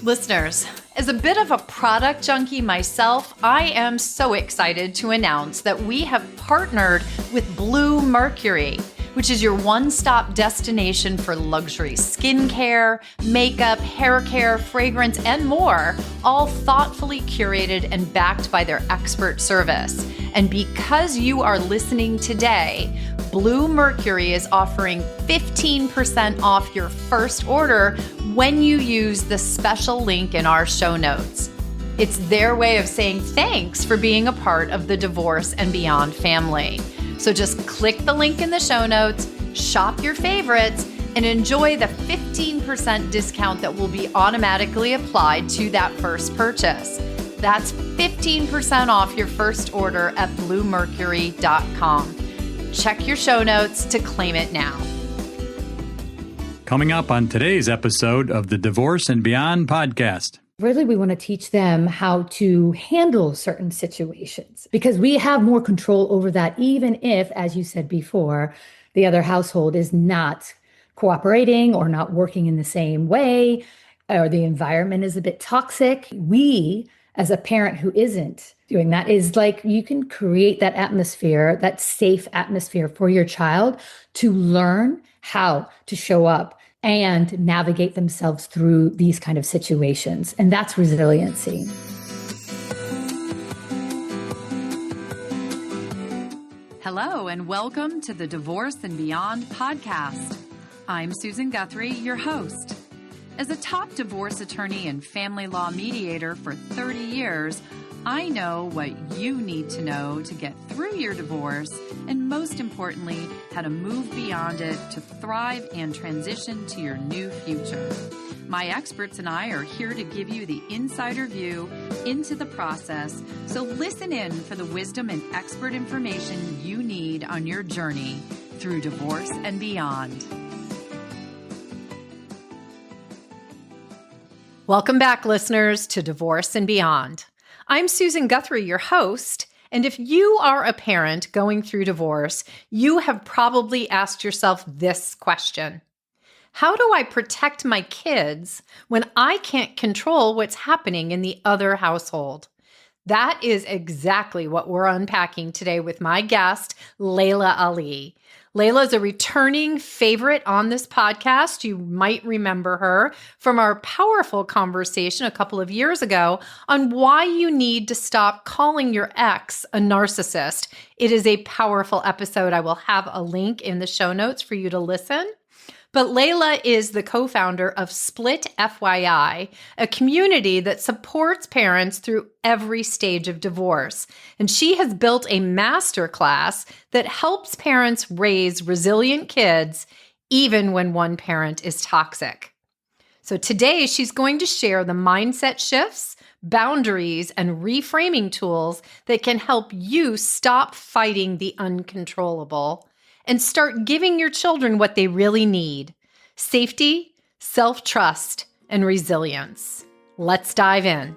Listeners, as a bit of a product junkie myself, I am so excited to announce that we have partnered with Bluemercury, which is your one-stop destination for luxury skincare, makeup, hair care, fragrance, and more, all thoughtfully curated and backed by their expert service. And because you are listening today, Bluemercury is offering 15% off your first order when you use the special link in our show notes. It's their way of saying thanks for being a part of the Divorce and Beyond family. So just click the link in the show notes, shop your favorites, and enjoy the 15% discount that will be automatically applied to that first purchase. That's 15% off your first order at bluemercury.com. Check your show notes to claim it now. Coming up on today's episode of the Divorce and Beyond podcast. Really, we want to teach them how to handle certain situations because we have more control over that, even if, as you said before, the other household is not cooperating or not working in the same way, or the environment is a bit toxic. We, as a parent who isn't doing that, is like you can create that atmosphere, that safe atmosphere for your child to learn how to show up and navigate themselves through these kind of situations. And that's resiliency. Hello, and welcome to the Divorce and Beyond podcast. I'm Susan Guthrie, your host. As a top divorce attorney and family law mediator for 30 years, I know what you need to know to get through your divorce, and most importantly, how to move beyond it to thrive and transition to your new future. My experts and I are here to give you the insider view into the process, so listen in for the wisdom and expert information you need on your journey through divorce and beyond. Welcome back, listeners, to Divorce and Beyond. I'm Susan Guthrie, your host, and if you are a parent going through divorce, you have probably asked yourself this question: how do I protect my kids when I can't control what's happening in the other household? That is exactly what we're unpacking today with my guest, Laila Ali. Laila is a returning favorite on this podcast. You might remember her from our powerful conversation a couple of years ago on why you need to stop calling your ex a narcissist. It is a powerful episode. I will have a link in the show notes for you to listen. But Laila is the co-founder of Split FYI, a community that supports parents through every stage of divorce. And she has built a masterclass that helps parents raise resilient kids, even when one parent is toxic. So today, she's going to share the mindset shifts, boundaries, and reframing tools that can help you stop fighting the uncontrollable and start giving your children what they really need: safety, self-trust, and resilience. Let's dive in.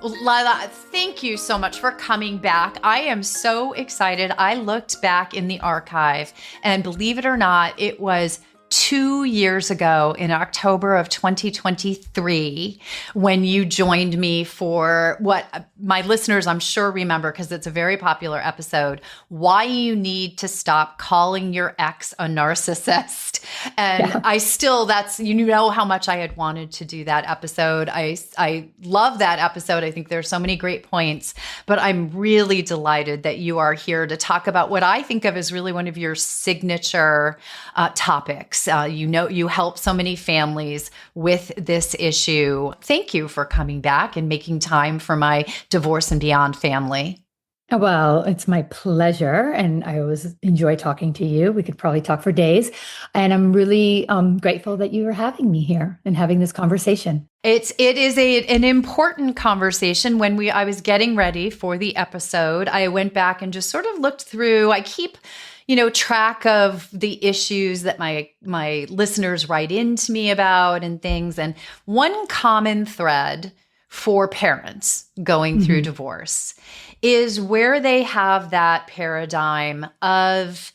Laila, thank you so much for coming back. I am so excited. I looked back in the archive, and believe it or not, it was 2 years ago in October of 2023 when you joined me for what my listeners I'm sure remember, because it's a very popular episode, why you need to stop calling your ex a narcissist. And I still, that's, you know how much I had wanted to do that episode. I love that episode. I think there's so many great points, but I'm really delighted that you are here to talk about what I think of as really one of your signature topics. You help so many families with this issue. Thank you for coming back and making time for my Divorce and Beyond family. Well, it's my pleasure. And I always enjoy talking to you. We could probably talk for days. And I'm really grateful that you are having me here and having this conversation. It is an important conversation. When I was getting ready for the episode, I went back and just sort of looked through. I keep track of the issues that my listeners write into me about and things. And one common thread for parents going through divorce is where they have that paradigm of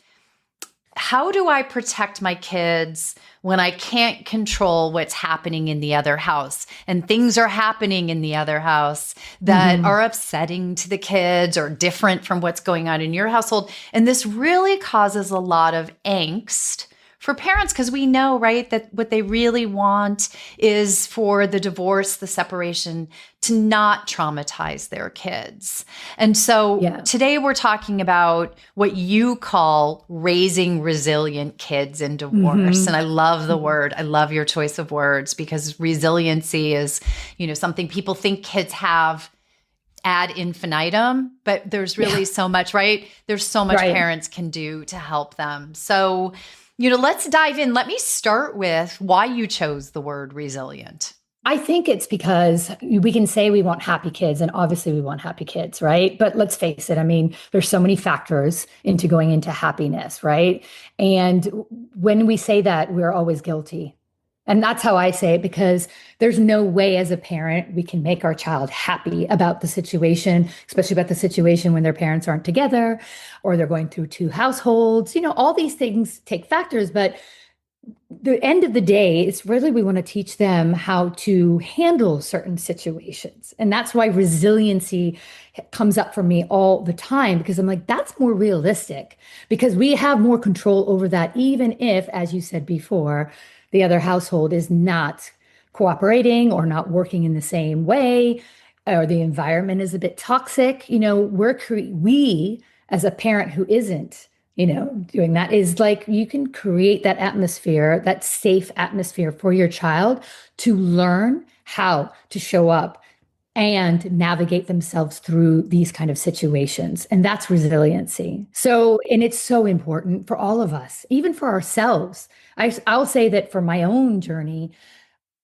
how do I protect my kids when I can't control what's happening in the other house and things are happening in the other house that are upsetting to the kids or different from what's going on in your household? And this really causes a lot of angst for parents, because we know, right, that what they really want is for the divorce, the separation, to not traumatize their kids. And so today we're talking about what you call raising resilient kids in divorce. And I love the word. I love your choice of words, because resiliency is, something people think kids have ad infinitum, but there's really so much, right? There's so much parents can do to help them. So, let's dive in. Let me start with why you chose the word resilient. I think it's because we can say we want happy kids, and obviously we want happy kids, right? But let's face it. I mean, there's so many factors into going into happiness, right? And when we say that, we're always guilty. And that's how I say it, because there's no way as a parent we can make our child happy about the situation, especially about the situation when their parents aren't together or they're going through two households. All these things take factors, but the end of the day, it's really, we want to teach them how to handle certain situations. And that's why resiliency comes up for me all the time, because I'm like, that's more realistic, because we have more control over that, even if, as you said before, the other household is not cooperating or not working in the same way, or the environment is a bit toxic. We as a parent who isn't, doing that, is like, you can create that atmosphere, that safe atmosphere for your child to learn how to show up and navigate themselves through these kind of situations. And that's resiliency. So, and it's so important for all of us, even for ourselves. I'll say that for my own journey,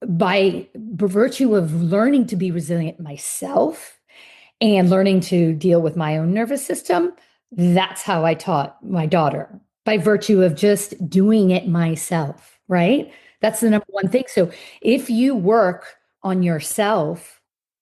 by virtue of learning to be resilient myself and learning to deal with my own nervous system, that's how I taught my daughter, by virtue of just doing it myself, right? That's the number one thing. So if you work on yourself,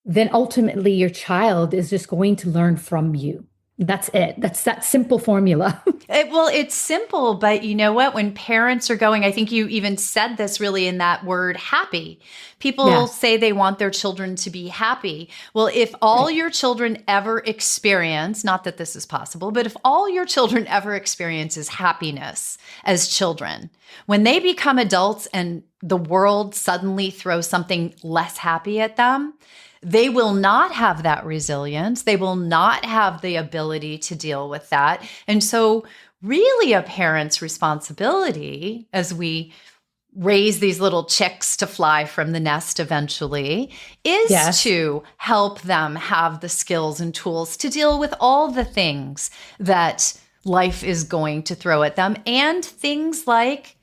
then ultimately your child is just going to learn from you. That's it. That's that simple formula. It's simple, but you know what? When parents are going, I think you even said this really in that word happy. People say they want their children to be happy. Well, if all your children ever experience, not that this is possible, but if all your children ever experience is happiness as children, when they become adults and the world suddenly throws something less happy at them, they will not have that resilience. They will not have the ability to deal with that. And so really a parent's responsibility, as we raise these little chicks to fly from the nest eventually, is to help them have the skills and tools to deal with all the things that life is going to throw at them. And things like,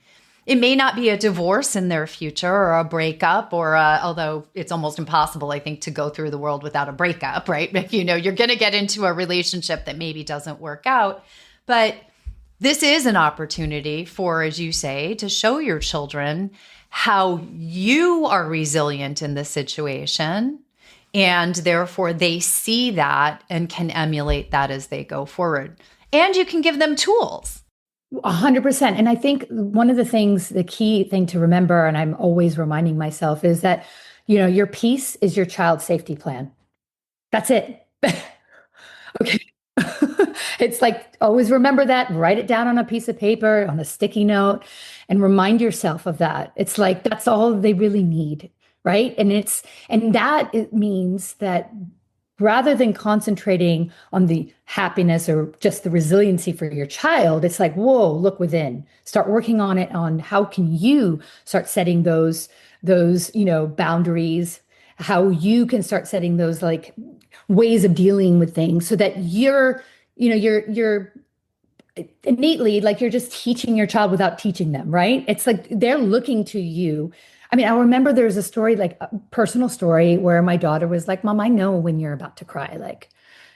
it may not be a divorce in their future or a breakup, or although it's almost impossible, I think, to go through the world without a breakup, right? You're going to get into a relationship that maybe doesn't work out. But this is an opportunity for, as you say, to show your children how you are resilient in this situation. And therefore, they see that and can emulate that as they go forward. And you can give them tools. 100%. And I think one of the things, the key thing to remember, and I'm always reminding myself, is that, your peace is your child's safety plan. That's it. Okay. It's like, always remember that, write it down on a piece of paper, on a sticky note, and remind yourself of that. It's like, that's all they really need. Right. And it means that rather than concentrating on the happiness or just the resiliency for your child, it's like, whoa, look within. Start working on it, on how can you start setting those boundaries, how you can start setting those like ways of dealing with things, so that you're innately, like, you're just teaching your child without teaching them, right? It's like they're looking to you. I mean, I remember there was a story, like a personal story, where my daughter was like, "Mom, I know when you're about to cry." Like,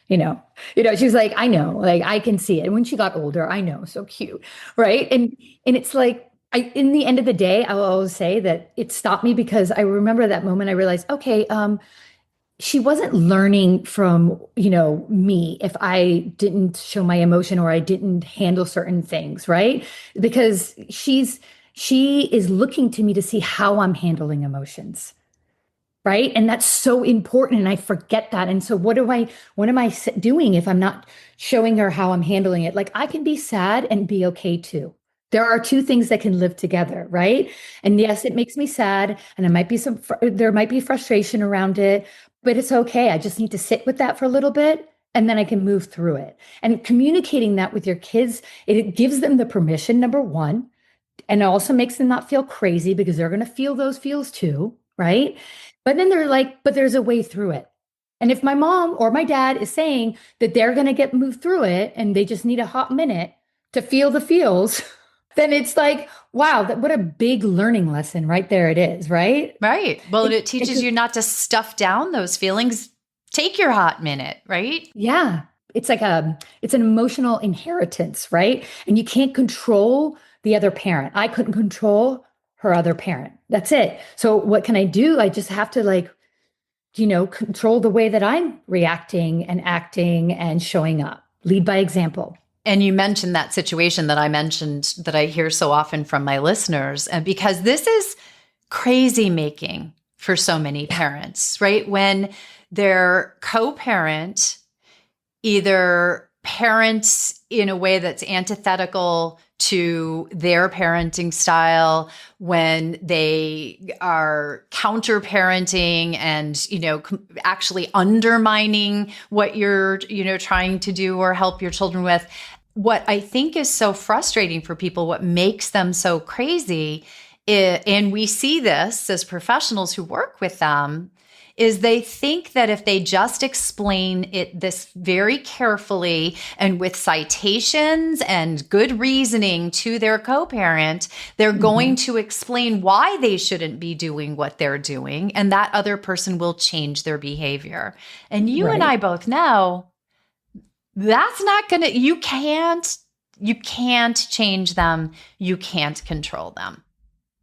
she was like, "I know, like, I can see it." And when she got older, I know, so cute, right? And it's like, in the end of the day, I will always say that it stopped me, because I remember that moment. I realized, okay, she wasn't learning from, me if I didn't show my emotion or I didn't handle certain things, right? Because she is looking to me to see how I'm handling emotions. Right. And that's so important. And I forget that. And so what am I doing if I'm not showing her how I'm handling it? Like I can be sad and be okay too. There are two things that can live together. Right. And yes, it makes me sad and there might be frustration around it, but it's okay. I just need to sit with that for a little bit and then I can move through it. And communicating that with your kids, it gives them the permission, number one, and it also makes them not feel crazy because they're going to feel those feels too, right? But then they're like, but there's a way through it. And if my mom or my dad is saying that they're going to get moved through it and they just need a hot minute to feel the feels, then it's like, wow, what a big learning lesson right there it is, right? Right. Well, it teaches you not to stuff down those feelings. Take your hot minute, right? Yeah. It's like it's an emotional inheritance, right? And you can't control the other parent. I couldn't control her other parent. That's it. So what can I do? I just have to control the way that I'm reacting and acting and showing up. Lead by example. And you mentioned that situation that I mentioned that I hear so often from my listeners, and because this is crazy making for so many parents, right? When their co-parent either parents in a way that's antithetical to their parenting style, when they are counter parenting and, actually undermining what you're, trying to do or help your children with. What I think is so frustrating for people, what makes them so crazy, and we see this as professionals who work with them, is they think that if they just explain this very carefully and with citations and good reasoning to their co-parent, they're going to explain why they shouldn't be doing what they're doing, and that other person will change their behavior. And you and I both know that's not going to, you can't change them. You can't control them.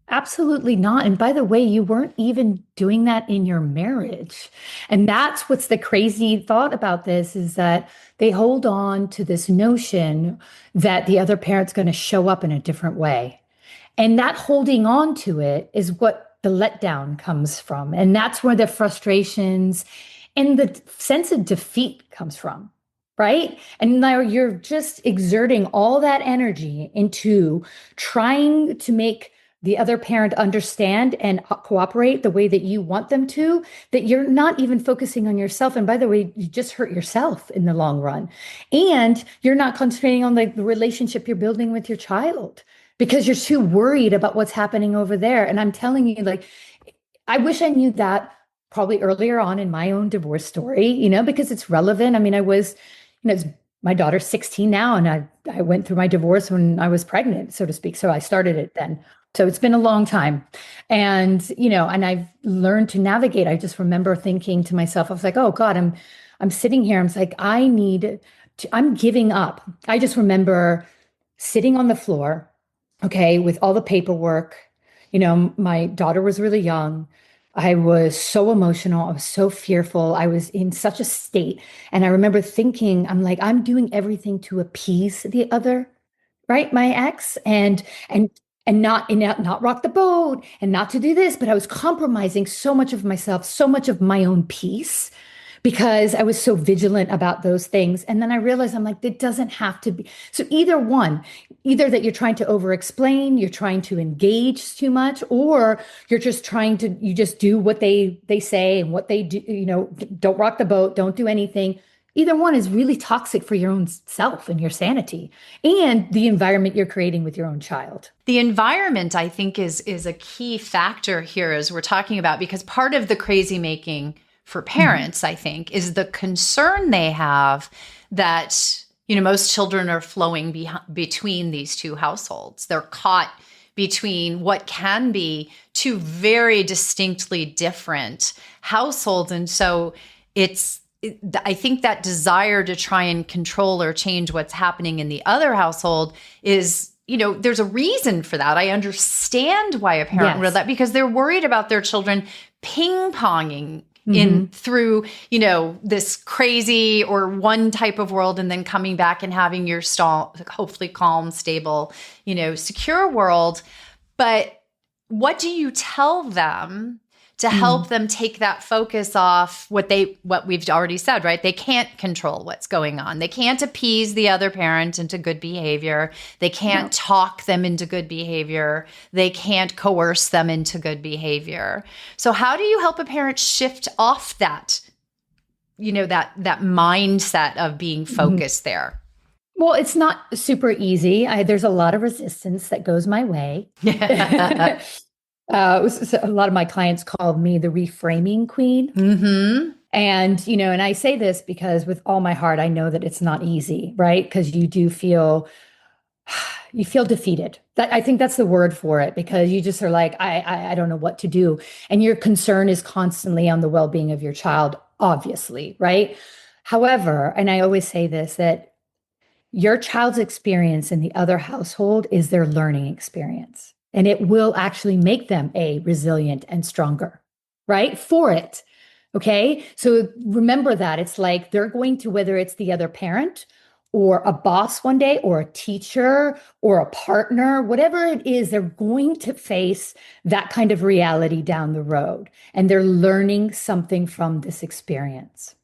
Absolutely not. And by the way, you weren't even doing that in your marriage. And that's what's the crazy thought about this, is that they hold on to this notion that the other parent's going to show up in a different way. And that holding on to it is what the letdown comes from. And that's where the frustrations and the sense of defeat comes from. Right. And now you're just exerting all that energy into trying to make the other parent understand and cooperate the way that you want them to, that you're not even focusing on yourself. And by the way, you just hurt yourself in the long run. And you're not concentrating on the relationship you're building with your child because you're too worried about what's happening over there. And I'm telling you, I wish I knew that probably earlier on in my own divorce story, because it's relevant. I mean, I was, my daughter's 16 now, and I went through my divorce when I was pregnant, so to speak. So I started it then. So it's been a long time. And, and I've learned to navigate. I just remember thinking to myself, I was like, oh God, I'm sitting here. I'm like, I'm giving up. I just remember sitting on the floor, okay, with all the paperwork. My daughter was really young. I was so emotional. I was so fearful. I was in such a state. And I remember thinking, I'm doing everything to appease the other, right? My ex, and not rock the boat and not to do this, but I was compromising so much of myself, so much of my own peace, because I was so vigilant about those things. And then I realized it doesn't have to be. So either that you're trying to over explain, you're trying to engage too much, or you're just you just do what they say and what they do, don't rock the boat, don't do anything. Either one is really toxic for your own self and your sanity and the environment you're creating with your own child. The environment, I think, is a key factor here as we're talking about, because part of the crazy making for parents, I think, is the concern they have that, most children are flowing between these two households. They're caught between what can be two very distinctly different households. And so I think that desire to try and control or change what's happening in the other household is, there's a reason for that. I understand why a parent would that, because they're worried about their children ping-ponging in through, this crazy or one type of world, and then coming back and having your hopefully calm, stable, secure world. But what do you tell them to help them take that focus off what we've already said, right? They can't control what's going on. They can't appease the other parent into good behavior. They can't talk them into good behavior. They can't coerce them into good behavior. So how do you help a parent shift off that, that mindset of being focused there? Well, it's not super easy. There's a lot of resistance that goes my way. So a lot of my clients called me the reframing queen. And, and I say this because with all my heart, I know that it's not easy, right? Because you do feel defeated. I think that's the word for it, because you just are like, I don't know what to do. And your concern is constantly on the well-being of your child, obviously, right? However, and I always say this, that your child's experience in the other household is their learning experience. And it will actually make them resilient and stronger, right? For it. Okay. So remember that it's like they're going to, whether it's the other parent or a boss one day or a teacher or a partner, whatever it is, they're going to face that kind of reality down the road. And they're learning something from this experience.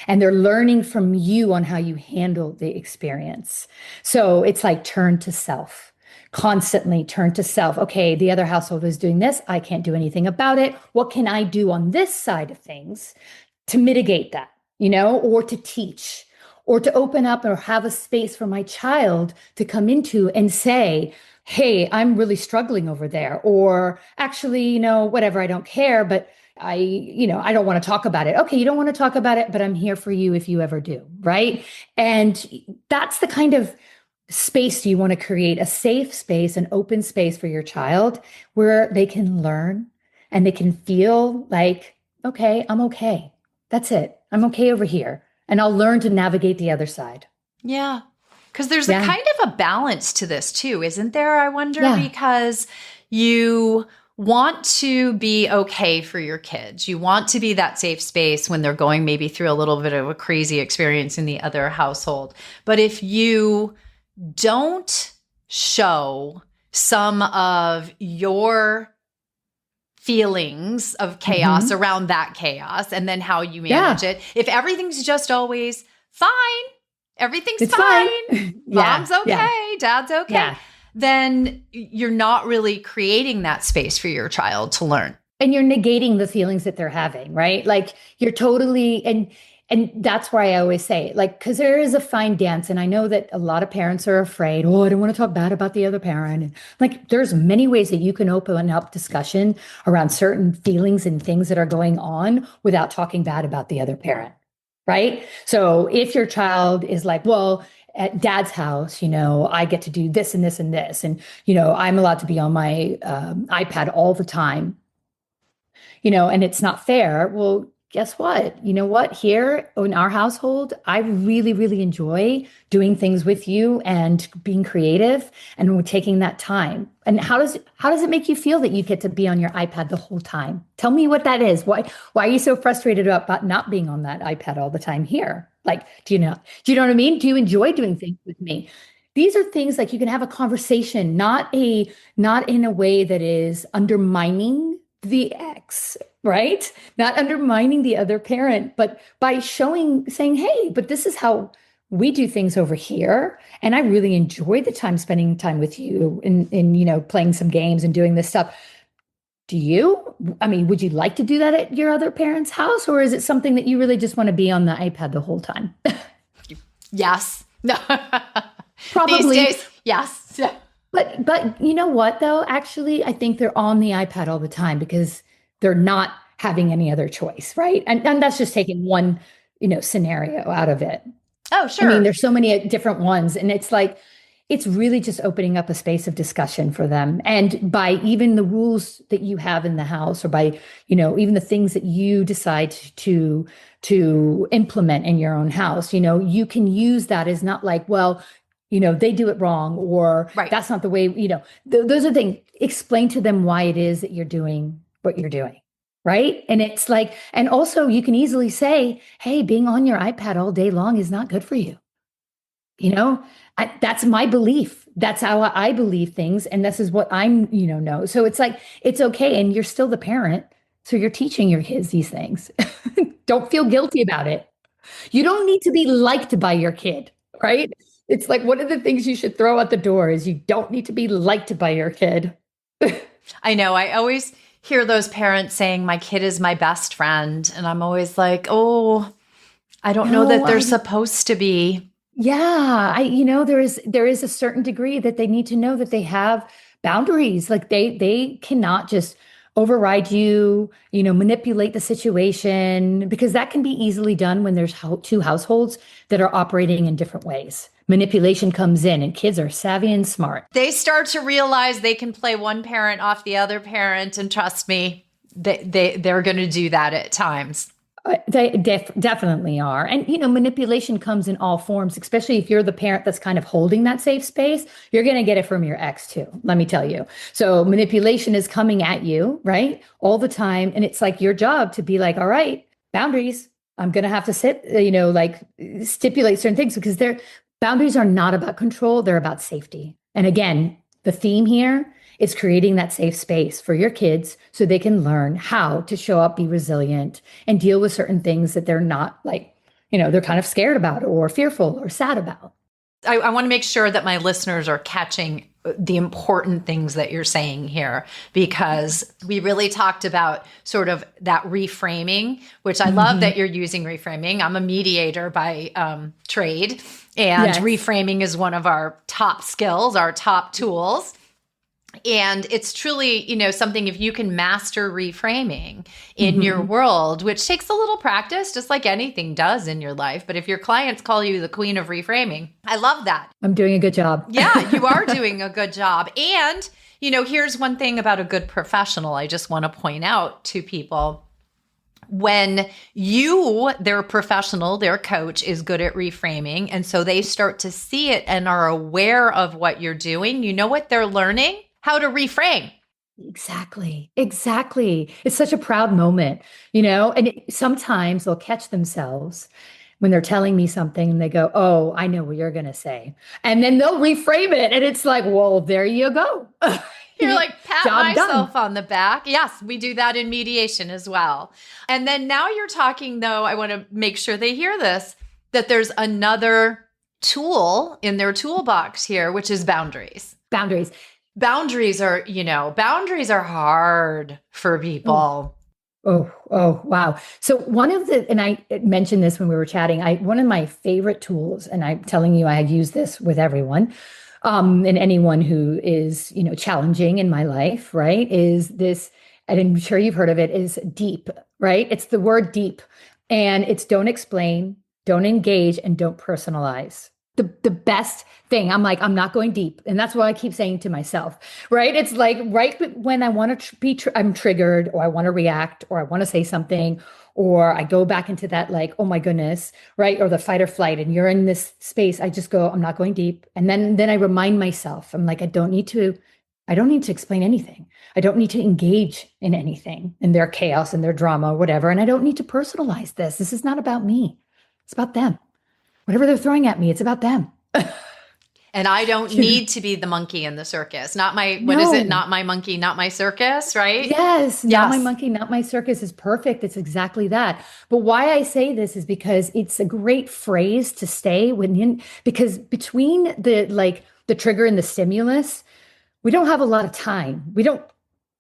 And they're learning from you on how you handle the experience. So it's like turn to self. Constantly turn to self. Okay, the other household is doing this. I can't do anything about it. What can I do on this side of things to mitigate that, or to teach, or to open up or have a space for my child to come into and say, hey, I'm really struggling over there. Or actually, whatever, I don't care, but I don't want to talk about it. Okay, you don't want to talk about it, but I'm here for you if you ever do, right? And that's the kind of space you want to create, a safe space, an open space for your child where they can learn and they can feel like, okay, I'm okay. That's it. I'm okay over here. And I'll learn to navigate the other side. Yeah. Because there's a kind of a balance to this too, isn't there? I wonder, because you want to be okay for your kids. You want to be that safe space when they're going maybe through a little bit of a crazy experience in the other household. But if you don't show some of your feelings of chaos around that chaos and then how you manage it, if everything's just always fine, everything's fine. Mom's okay, dad's okay, then you're not really creating that space for your child to learn. And you're negating the feelings that they're having, right? Like you're totally, and that's why I always say, like, because there is a fine dance. And I know that a lot of parents are afraid, oh, I don't want to talk bad about the other parent. And like, there's many ways that you can open up discussion around certain feelings and things that are going on without talking bad about the other parent, right? So if your child is like, well, at dad's house, I get to do this and this and this. And, I'm allowed to be on my iPad all the time, and it's not fair. Well, guess what? You know what? Here in our household, I really, really enjoy doing things with you and being creative, and we're taking that time. And how does it make you feel that you get to be on your iPad the whole time? Tell me what that is. Why are you so frustrated about not being on that iPad all the time here? Like, do you know what I mean? Do you enjoy doing things with me? These are things like you can have a conversation, not in a way that is undermining the ex, right? Not undermining the other parent, but by saying, hey, but this is how we do things over here. And I really enjoy the time spending time with you in playing some games and doing this stuff. Do you? I mean, would you like to do that at your other parent's house? Or is it something that you really just want to be on the iPad the whole time? Yes. No. Probably. These days, yes. But you know what, though? Actually, I think they're on the iPad all the time because they're not having any other choice, right? And that's just taking one, scenario out of it. Oh, sure. I mean, there's so many different ones. And it's like, it's really just opening up a space of discussion for them. And by even the rules that you have in the house, or by, even the things that you decide to implement in your own house, you can use that as not like, well, they do it wrong, or that's not the way, those are things. Explain to them why it is that you're doing what you're doing. right? And it's like, and also you can easily say, hey, being on your iPad all day long is not good for you. You know, that's my belief. That's how I believe things. And this is what I'm, know. So it's like, it's okay. And you're still the parent. So you're teaching your kids these things. Don't feel guilty about it. You don't need to be liked by your kid, right? It's like one of the things you should throw out the door is you don't need to be liked by your kid. I know. I always hear those parents saying, my kid is my best friend. And I'm always like, oh, I don't know that they're supposed to be. Yeah, there is a certain degree that they need to know that they have boundaries. Like they cannot just override you, manipulate the situation, because that can be easily done when there's two households that are operating in different ways. Manipulation comes in and kids are savvy and smart. They start to realize they can play one parent off the other parent, and trust me, they're going to do that at times. They definitely are. And, manipulation comes in all forms, especially if you're the parent that's kind of holding that safe space. You're going to get it from your ex too, let me tell you. So manipulation is coming at you, right? All the time. And it's like your job to be like, all right, boundaries. I'm going to have to stipulate certain things, because boundaries are not about control. They're about safety. And again, the theme here is creating that safe space for your kids so they can learn how to show up, be resilient, and deal with certain things that they're not they're kind of scared about or fearful or sad about. I want to make sure that my listeners are catching the important things that you're saying here, because we really talked about sort of that reframing, which I love that you're using reframing. I'm a mediator by trade, and reframing is one of our top skills, our top tools. And it's truly, something, if you can master reframing in your world, which takes a little practice, just like anything does in your life. But if your clients call you the queen of reframing, I love that. I'm doing a good job. Yeah, you are doing a good job. And, here's one thing about a good professional I just want to point out to people. When their professional, their coach is good at reframing, and so they start to see it and are aware of what you're doing, you know what they're learning? How to reframe. Exactly. It's such a proud moment, and sometimes they'll catch themselves when they're telling me something and they go, oh, I know what you're going to say. And then they'll reframe it. And it's like, well, there you go. You're like, pat myself on the back. Yes, we do that in mediation as well. And then now you're talking, though, I want to make sure they hear this, that there's another tool in their toolbox here, which is boundaries. Boundaries are hard for people. Oh, wow. So and I mentioned this when we were chatting, one of my favorite tools, and I'm telling you, I use this with everyone, and anyone who is, challenging in my life, right, is this, and I'm sure you've heard of it, is deep, right? It's the word deep, and it's don't explain, don't engage, and don't personalize. The best thing. I'm like, I'm not going deep. And that's what I keep saying to myself, right? It's like right when I want to I'm triggered, or I want to react, or I want to say something, or I go back into that like, oh my goodness, right? Or the fight or flight, and you're in this space. I just go, I'm not going deep. And then I remind myself, I'm like, I don't need to explain anything. I don't need to engage in anything, in their chaos and their drama, or whatever. And I don't need to personalize this. This is not about me. It's about them. Whatever they're throwing at me, it's about them. And I don't need to be the monkey in the circus. Not my monkey, not my circus, right? Yes. Not my monkey, not my circus is perfect. It's exactly that. But why I say this is because it's a great phrase to stay because between the trigger and the stimulus, we don't have a lot of time. We don't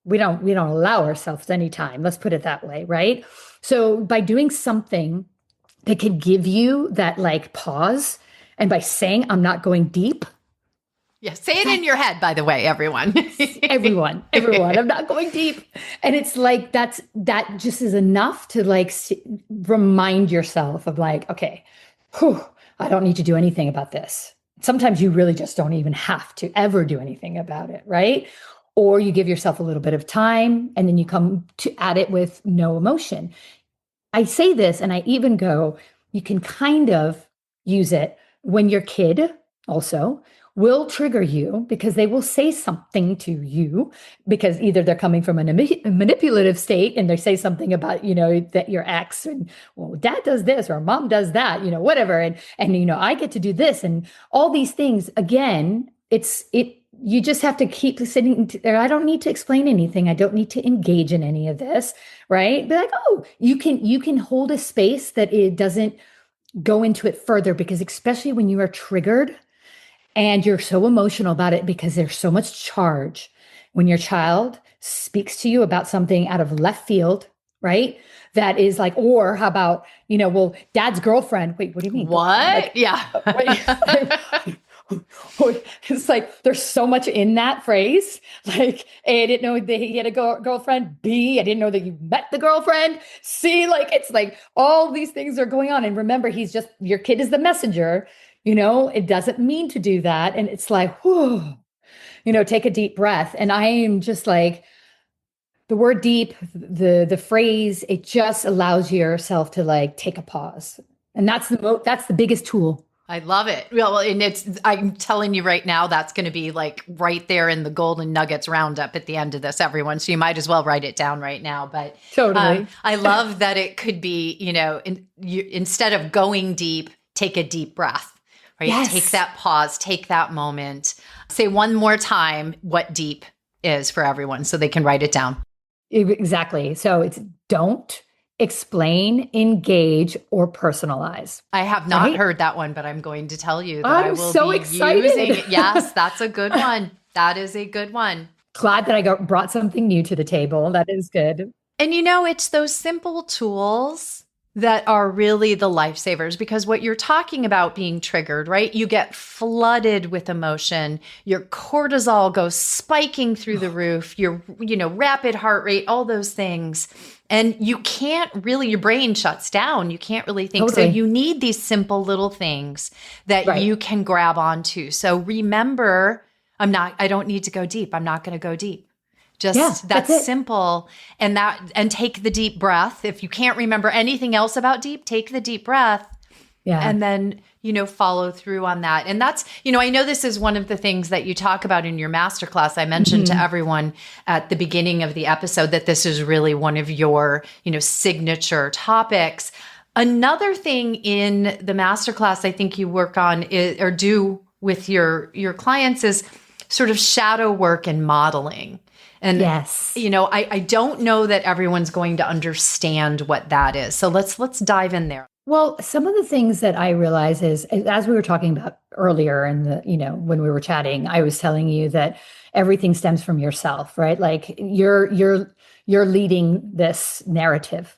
allow ourselves any time. Let's put it that way, right? So by doing something that could give you that pause, and by saying, I'm not going deep. Yeah, say it in your head, by the way, everyone. everyone, I'm not going deep. And it's like, that just is enough to remind yourself of okay, I don't need to do anything about this. Sometimes you really just don't even have to ever do anything about it, right? Or you give yourself a little bit of time, and then you come at it with no emotion. I say this, and I even go, you can kind of use it when your kid also, will trigger you because they will say something to you because either they're coming from a manipulative state and they say something about, that your ex and, well, dad does this or mom does that, whatever. And, I get to do this and all these things. Again, you just have to keep sitting there. I don't need to explain anything. I don't need to engage in any of this, right? Be like, oh, you can hold a space that it doesn't go into it further, because especially when you are triggered and you're so emotional about it because there's so much charge. When your child speaks to you about something out of left field, right? That is like, or how about, well, dad's girlfriend. Wait, what do you mean? What? Yeah. It's like there's so much in that phrase. Like, A, I didn't know that he had a girlfriend. B, I didn't know that you met the girlfriend. C, like it's like all these things are going on. And remember, your kid is the messenger. It doesn't mean to do that. And it's like, whew, take a deep breath. And I am just like, the word deep, the phrase, it just allows yourself to like take a pause. And that's the biggest tool. I love it. Well, and I'm telling you right now, that's going to be like right there in the Golden Nuggets roundup at the end of this, everyone. So you might as well write it down right now. But totally. I love that it could be, instead of going deep, take a deep breath, right? Yes. Take that pause, take that moment. Say one more time what deep is for everyone so they can write it down. Exactly. So it's don't explain, engage, or personalize. I have not heard that one, but I'm going to tell you that I will so be excited. using it. Yes, that's a good one. That is a good one. Glad that I brought something new to the table. That is good. And it's those simple tools that are really the lifesavers, because what you're talking about being triggered, right? You get flooded with emotion. Your cortisol goes spiking through the roof, your, rapid heart rate, all those things. And you can't really, your brain shuts down. You can't really think. Totally. So you need these simple little things that you can grab onto. So remember, I don't need to go deep. I'm not going to go deep. That's simple. And take the deep breath. If you can't remember anything else about deep, take the deep breath. Yeah. And then, follow through on that. And that's, I know this is one of the things that you talk about in your masterclass. I mentioned to everyone at the beginning of the episode that this is really one of your, signature topics. Another thing in the masterclass I think you work on or do with your clients is sort of shadow work and modeling. And, yes, I don't know that everyone's going to understand what that is. So let's dive in there. Well, some of the things that I realize is, as we were talking about earlier in the, when we were chatting, I was telling you that everything stems from yourself, right? Like you're leading this narrative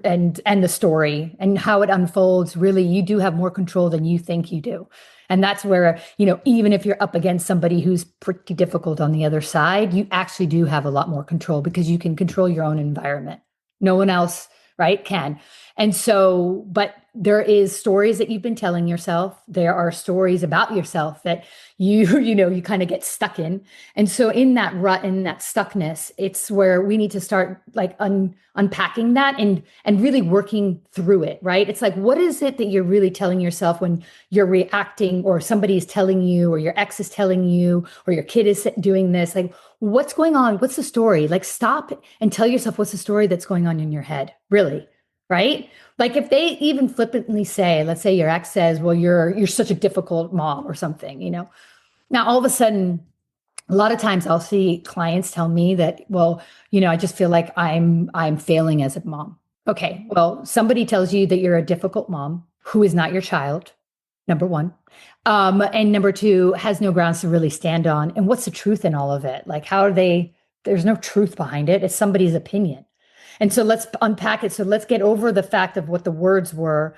and the story and how it unfolds. Really, you do have more control than you think you do. And that's where, even if you're up against somebody who's pretty difficult on the other side, you actually do have a lot more control because you can control your own environment. No one else, right, can. And so, but there is stories that you've been telling yourself. There are stories about yourself that you kind of get stuck in. And so in that rut, in that stuckness, it's where we need to start like unpacking that and really working through it, right? It's like, what is it that you're really telling yourself when you're reacting, or somebody is telling you, or your ex is telling you, or your kid is doing this? Like, what's going on? What's the story? Like, stop and tell yourself what's the story that's going on in your head, really. Right? Like if they even flippantly say, let's say your ex says, well, you're such a difficult mom or something, Now, all of a sudden, a lot of times I'll see clients tell me that, well, I just feel like I'm failing as a mom. Okay, well, somebody tells you that you're a difficult mom who is not your child, number one. And number two, has no grounds to really stand on. And what's the truth in all of it? Like, there's no truth behind it. It's somebody's opinion. And so let's unpack it. So let's get over the fact of what the words were.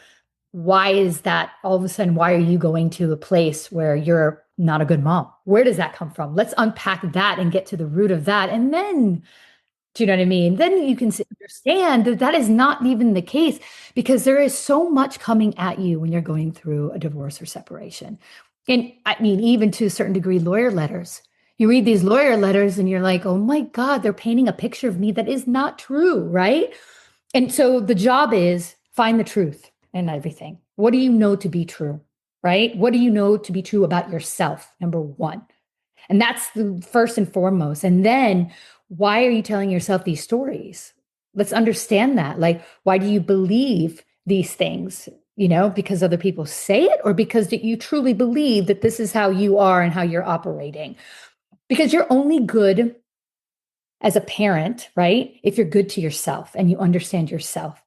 Why is that all of a sudden? Why are you going to a place where you're not a good mom? Where does that come from? Let's unpack that and get to the root of that. And then, do you know what I mean? Then you can understand that that is not even the case, because there is so much coming at you when you're going through a divorce or separation. And I mean, even to a certain degree, lawyer letters. You read these lawyer letters and you're like, oh my God, they're painting a picture of me that is not true, right? And so the job is find the truth in everything. What do you know to be true? right? What do you know to be true about yourself? Number one. And that's the first and foremost. And then why are you telling yourself these stories? Let's understand that. Like, why do you believe these things? Because other people say it, or because you truly believe that this is how you are and how you're operating? Because you're only good as a parent, right? If you're good to yourself and you understand yourself.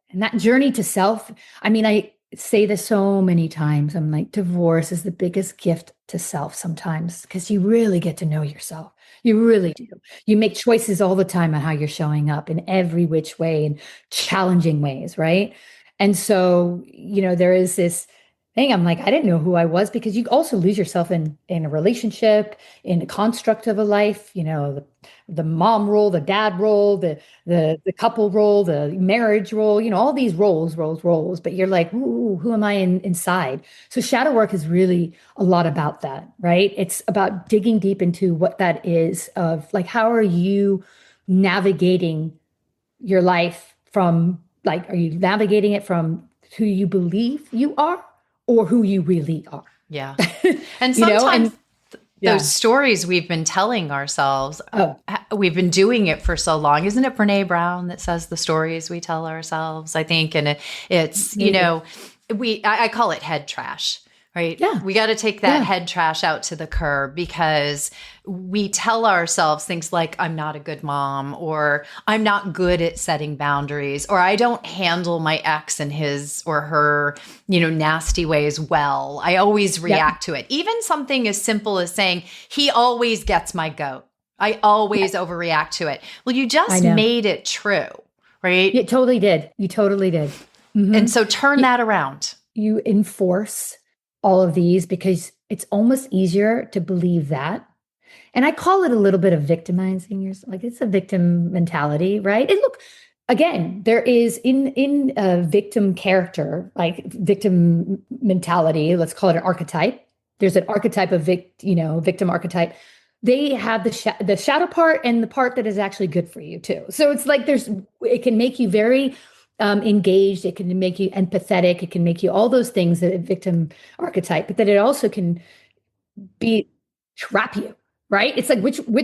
And that journey to self, I mean, I say this so many times. I'm like, divorce is the biggest gift to self sometimes, because you really get to know yourself. You really do. You make choices all the time on how you're showing up in every which way, in challenging ways, right? And so, there is this thing. I'm like, I didn't know who I was, because you also lose yourself in a relationship, in a construct of a life, the mom role, the dad role, the couple role, the marriage role, all these roles. But you're like, ooh, who am I inside? So shadow work is really a lot about that, right? It's about digging deep into what that is, of like, how are you navigating your life from, like, are you navigating it from who you believe you are or who you really are? Yeah. And You know, sometimes and yeah. those stories we've been telling ourselves, Oh, we've been doing it for so long. Isn't it Brene Brown that says the stories we tell ourselves? I think, and it's, I call it head trash, right? yeah. We got to take that Yeah. head trash out to the curb, because we tell ourselves things like, I'm not a good mom, or I'm not good at setting boundaries, or I don't handle my ex and his or her, nasty ways well. I always react to it. Even something as simple as saying, he always gets my goat. I always overreact to it. Well, you just made it true, right? You totally did. You totally did. Mm-hmm. And so turn that around. You enforce all of these because it's almost easier to believe that. And I call it a little bit of victimizing yourself. Like, it's a victim mentality, right? And look, again, there is in a victim character, like victim mentality, let's call it an archetype. There's an archetype of victim archetype. They have the shadow part and the part that is actually good for you too. So it's like it can make you very engaged. It can make you empathetic. It can make you all those things, that a victim archetype, but that it also can trap you, right? It's like,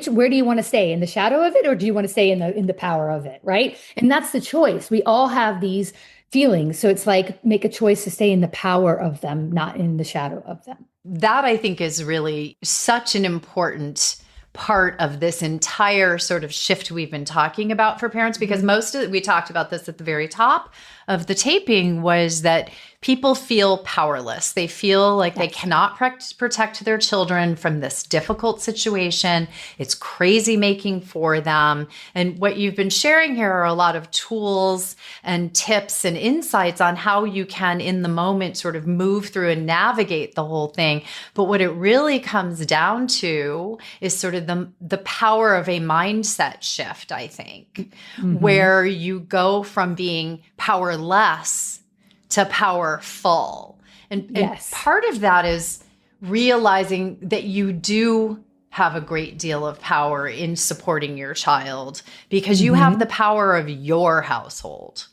where do you want to stay, in the shadow of it, or do you want to stay in the power of it, right? And that's the choice. We all have these feelings, so it's like, make a choice to stay in the power of them, not in the shadow of them. That, I think, is really such an important part of this entire sort of shift we've been talking about for parents, because we talked about this at the very top of the taping, was that people feel powerless. They feel like they cannot protect their children from this difficult situation. It's crazy making for them. And what you've been sharing here are a lot of tools and tips and insights on how you can, in the moment, sort of move through and navigate the whole thing. But what it really comes down to is sort of the power of a mindset shift, I think, where you go from being powerless to powerful. And part of that is realizing that you do have a great deal of power in supporting your child, because you have the power of your household.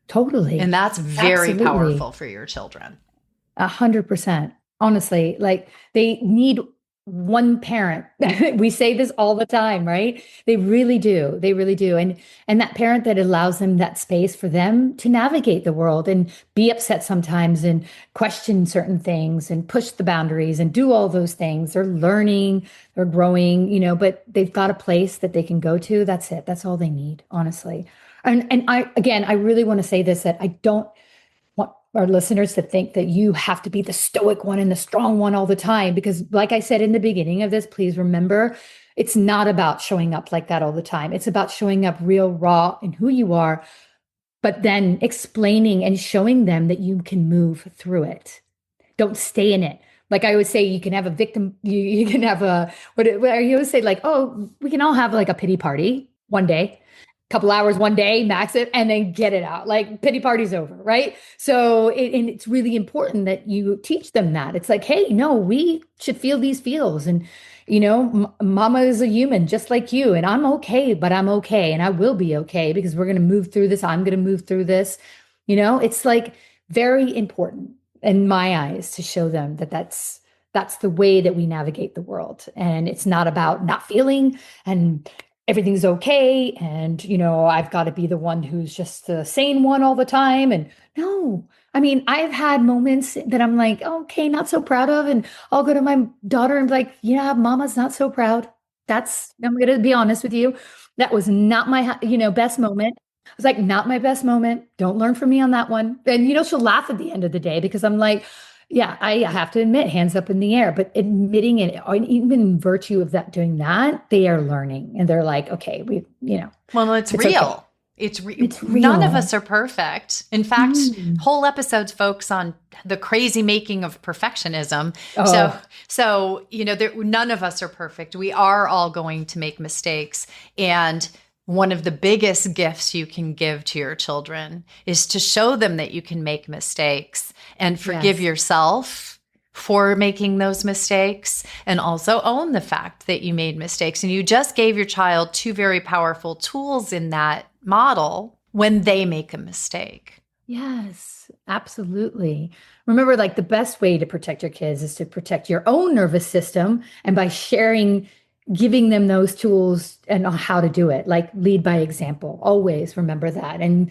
Totally. And that's very powerful for your children. 100%. Honestly, like, they need one parent. We say this all the time, right? They really do. They really do. And that parent that allows them that space for them to navigate the world and be upset sometimes and question certain things and push the boundaries and do all those things. They're learning, they're growing, but they've got a place that they can go to. That's it. That's all they need, honestly. And I really want to say this, that I don't want our listeners to think that you have to be the stoic one and the strong one all the time. Because, like I said in the beginning of this, please remember, it's not about showing up like that all the time. It's about showing up real, raw, and who you are, but then explaining and showing them that you can move through it. Don't stay in it. Like I always say, you can have a victim, you can have what you always say, like, oh, we can all have like a pity party one day. Couple hours one day, max it, and then get it out. Like, pity party's over, right? So, and it's really important that you teach them that. It's like, hey, no, we should feel these feels. And, mama is a human just like you. And I'm okay, but I'm okay. And I will be okay, because we're going to move through this. I'm going to move through this. It's like very important. in my eyes, to show them that that's the way that we navigate the world. And it's not about not feeling and everything's okay. And, I've got to be the one who's just the sane one all the time. And no, I mean, I've had moments that I'm like, okay, not so proud of. And I'll go to my daughter and be like, yeah, mama's not so proud. I'm going to be honest with you. That was not my, best moment. I was like, not my best moment. Don't learn from me on that one. And, she'll laugh at the end of the day because I'm like, yeah, I have to admit, hands up in the air, but admitting it, even in virtue of that, doing that, they are learning and they're like, okay, Well, it's real. Okay. It's real. None of us are perfect. In fact, Mm. whole episodes focus on the crazy making of perfectionism. Oh. So none of us are perfect. We are all going to make mistakes. And one of the biggest gifts you can give to your children is to show them that you can make mistakes and forgive yourself for making those mistakes, and also own the fact that you made mistakes. And you just gave your child two very powerful tools in that model when they make a mistake. Yes, absolutely. Remember, like the best way to protect your kids is to protect your own nervous system. And by giving them those tools and how to do it, like lead by example. Always remember that. And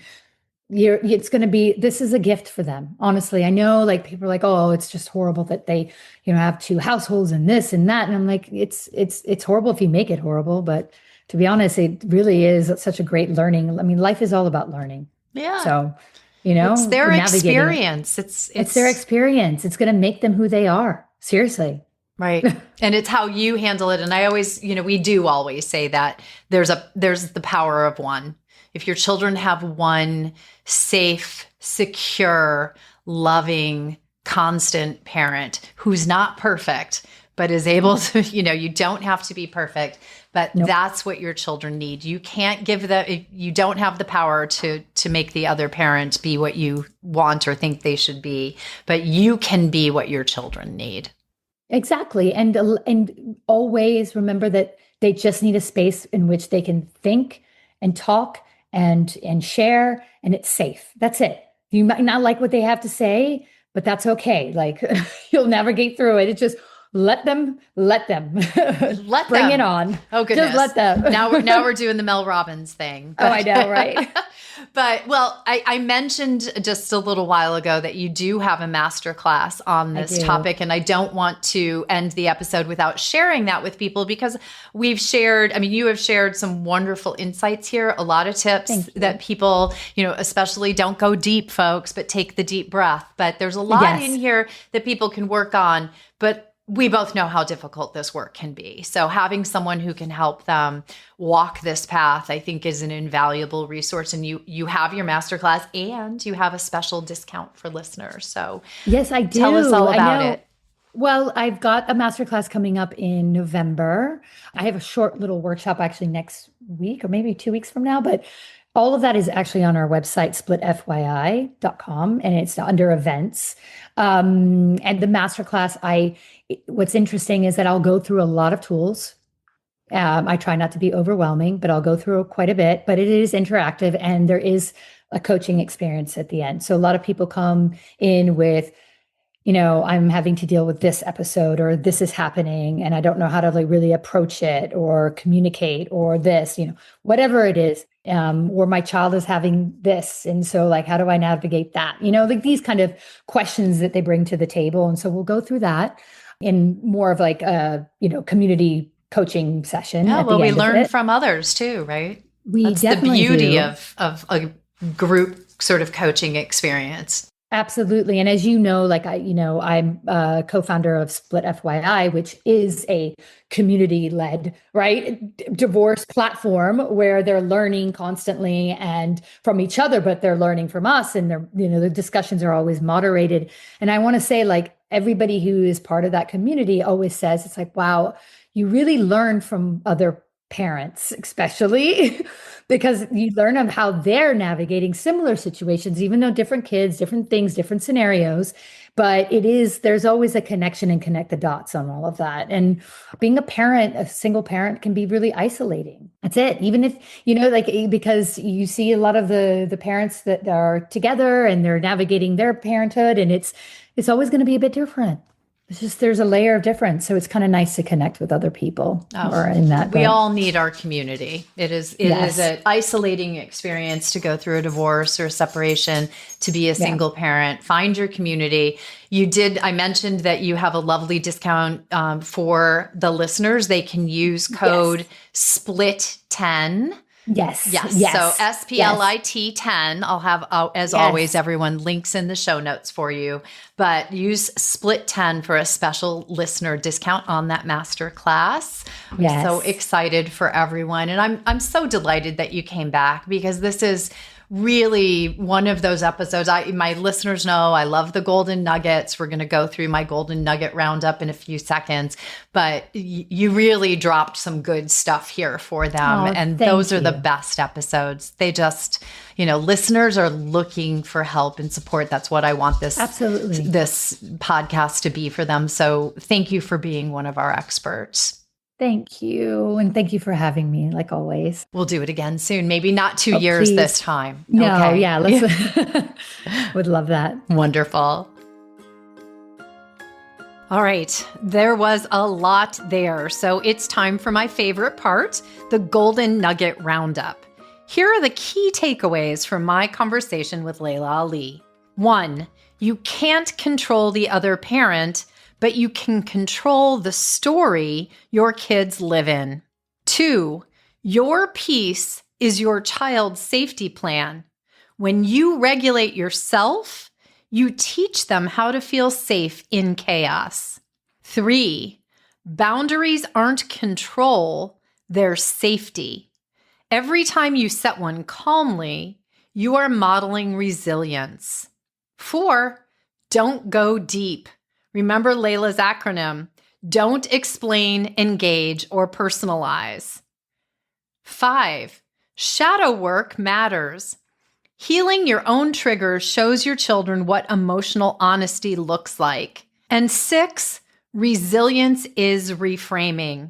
this is a gift for them. Honestly, I know like people are like, oh, it's just horrible that they, have two households and this and that. And I'm like, it's horrible if you make it horrible. But to be honest, it really is such a great learning. I mean, life is all about learning. Yeah. So, it's their navigating experience. It's their experience. It's going to make them who they are. Seriously. Right. And it's how you handle it. And I always, we do always say that there's the power of one. If your children have one safe, secure, loving, constant parent who's not perfect, but is able to, you don't have to be perfect, but that's what your children need. You can't give them, you don't have the power to make the other parent be what you want or think they should be, but you can be what your children need. Exactly. And always remember that they just need a space in which they can think and talk and share, and it's safe. That's it. You might not like what they have to say, but that's okay. Like you'll navigate through it. It's just let them bring it on. Oh goodness. Just let them. now we're doing the Mel Robbins thing. But, I know, right? But I mentioned just a little while ago that you do have a masterclass on this topic, and I don't want to end the episode without sharing that with people because you have shared some wonderful insights here, a lot of tips that people, especially don't go deep, folks, but take the deep breath. But there's a lot in here that people can work on, but we both know how difficult this work can be. So having someone who can help them walk this path, I think, is an invaluable resource. And you have your masterclass and you have a special discount for listeners. So yes, I do. Tell us all about it. Well, I've got a masterclass coming up in November. I have a short little workshop actually next week or maybe 2 weeks from now, but all of that is actually on our website, splitfyi.com, and it's under events. And the masterclass, what's interesting is that I'll go through a lot of tools. I try not to be overwhelming, but I'll go through quite a bit, but it is interactive and there is a coaching experience at the end. So a lot of people come in with, I'm having to deal with this episode or this is happening and I don't know how to like really approach it or communicate or this, whatever it is, or my child is having this. And so like, how do I navigate that? Like these kind of questions that they bring to the table. And so we'll go through that in more of like a, community coaching session. Yeah, well, we learn from others too, right? That's definitely the beauty of a group sort of coaching experience. Absolutely. And as you know, like I'm a co-founder of Split FYI, which is a community-led, right, divorce platform where they're learning constantly and from each other, but they're learning from us. And the discussions are always moderated. And I want to say like everybody who is part of that community always says, it's like, wow, you really learn from other parents, especially because you learn on how they're navigating similar situations, even though different kids, different things, different scenarios. But there's always a connection and connect the dots on all of that. And being a single parent can be really isolating. That's it. Even if, because you see a lot of the parents that are together and they're navigating their parenthood, and it's always going to be a bit different. There's a layer of difference. So it's kind of nice to connect with other people who are in that. We all need our community. It is an isolating experience to go through a divorce or a separation, to be a single parent. Find your community. I mentioned that you have a lovely discount for the listeners. They can use code SPLIT10. Yes. So SPLIT 10. I'll have, always, everyone, links in the show notes for you. But use Split 10 for a special listener discount on that masterclass. I'm so excited for everyone. And I'm so delighted that you came back, because this is really one of those episodes. My listeners know I love the golden nuggets. We're going to go through my golden nugget roundup in a few seconds, but you really dropped some good stuff here for them. And those are the best episodes. They just, listeners are looking for help and support. That's what I want this podcast to be for them. So thank you for being one of our experts. Thank you. And thank you for having me, like always. We'll do it again soon. Maybe not 2 years this time. No, okay. Let's would love that. Wonderful. All right. There was a lot there. So it's time for my favorite part, the Golden Nugget Roundup. Here are the key takeaways from my conversation with Laila Ali. 1, you can't control the other parent, but you can control the story your kids live in. 2, your peace is your child's safety plan. When you regulate yourself, you teach them how to feel safe in chaos. 3, boundaries aren't control, they're safety. Every time you set one calmly, you are modeling resilience. 4, don't go deep. Remember Laila's acronym: don't explain, engage, or personalize. 5, shadow work matters. Healing your own triggers shows your children what emotional honesty looks like. And 6, resilience is reframing.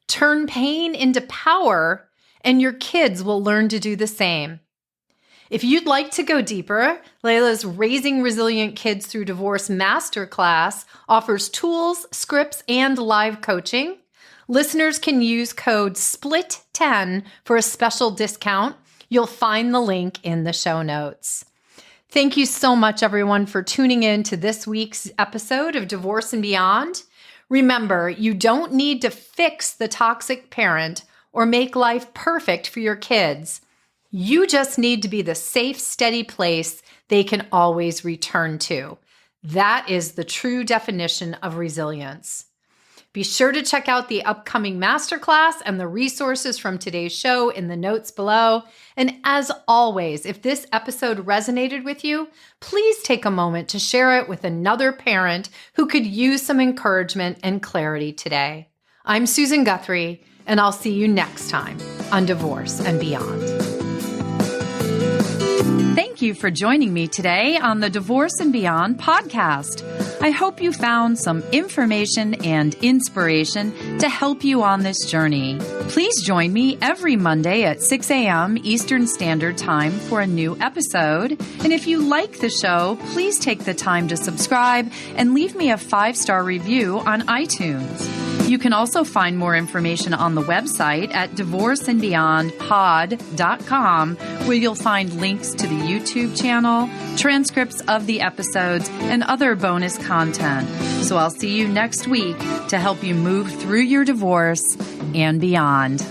Turn pain into power, and your kids will learn to do the same. If you'd like to go deeper, Laila's Raising Resilient Kids Through Divorce Masterclass offers tools, scripts, and live coaching. Listeners can use code SPLIT10 for a special discount. You'll find the link in the show notes. Thank you so much, everyone, for tuning in to this week's episode of Divorce and Beyond. Remember, you don't need to fix the toxic parent or make life perfect for your kids. You just need to be the safe, steady place they can always return to. That is the true definition of resilience. Be sure to check out the upcoming masterclass and the resources from today's show in the notes below. And as always, if this episode resonated with you, please take a moment to share it with another parent who could use some encouragement and clarity today. I'm Susan Guthrie, and I'll see you next time on Divorce and Beyond. Thank you for joining me today on the Divorce and Beyond podcast. I hope you found some information and inspiration to help you on this journey. Please join me every Monday at 6 a.m. Eastern Standard Time for a new episode. And if you like the show, please take the time to subscribe and leave me a 5-star review on iTunes. You can also find more information on the website at divorceandbeyondpod.com, where you'll find links to the YouTube channel, transcripts of the episodes, and other bonus content. So I'll see you next week to help you move through your divorce and beyond.